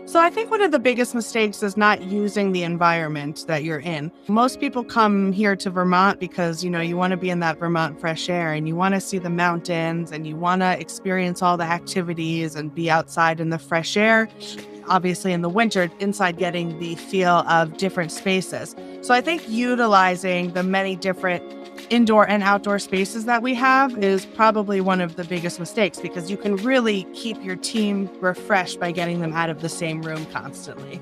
So I think one of the biggest mistakes is not using the environment that you're in. Most people come here to Vermont because, you want to be in that Vermont fresh air and you want to see the mountains and you want to experience all the activities and be outside in the fresh air. Obviously in the winter, inside getting the feel of different spaces. So I think utilizing the many different indoor and outdoor spaces that we have is probably one of the biggest mistakes because you can really keep your team refreshed by getting them out of the same room constantly.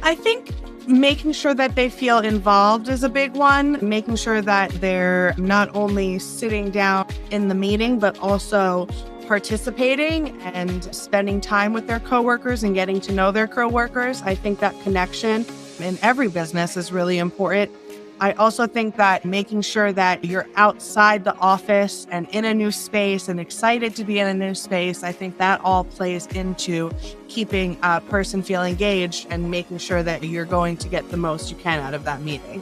I think making sure that they feel involved is a big one. Making sure that they're not only sitting down in the meeting, but also participating and spending time with their coworkers and getting to know their coworkers. I think that connection in every business is really important. I also think that making sure that you're outside the office and in a new space and excited to be in a new space, I think that all plays into keeping a person feel engaged and making sure that you're going to get the most you can out of that meeting.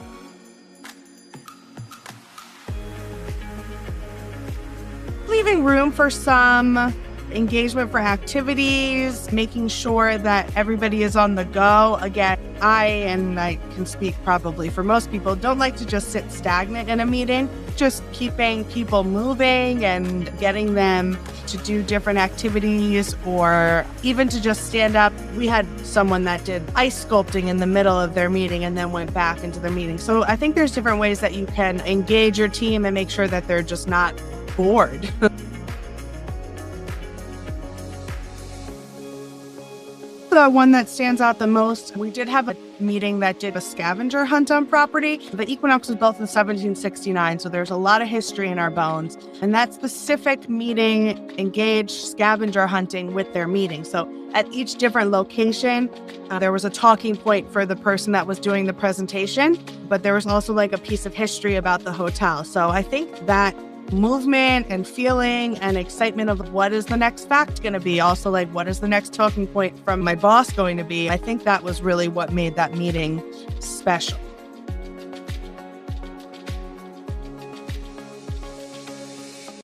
Leaving room for some engagement for activities, making sure that everybody is on the go. Again, I can speak probably for most people, don't like to just sit stagnant in a meeting. Just keeping people moving and getting them to do different activities or even to just stand up. We had someone that did ice sculpting in the middle of their meeting and then went back into their meeting. So I think there's different ways that you can engage your team and make sure that they're just not bored. The one that stands out the most, we did have a meeting that did a scavenger hunt on property. The Equinox was built in 1769, so there's a lot of history in our bones. And that specific meeting engaged scavenger hunting with their meeting. So at each different location, there was a talking point for the person that was doing the presentation, but there was also like a piece of history about the hotel. So I think that movement and feeling and excitement of what is the next fact going to be, also like what is the next talking point from my boss going to be, I think that was really what made that meeting special.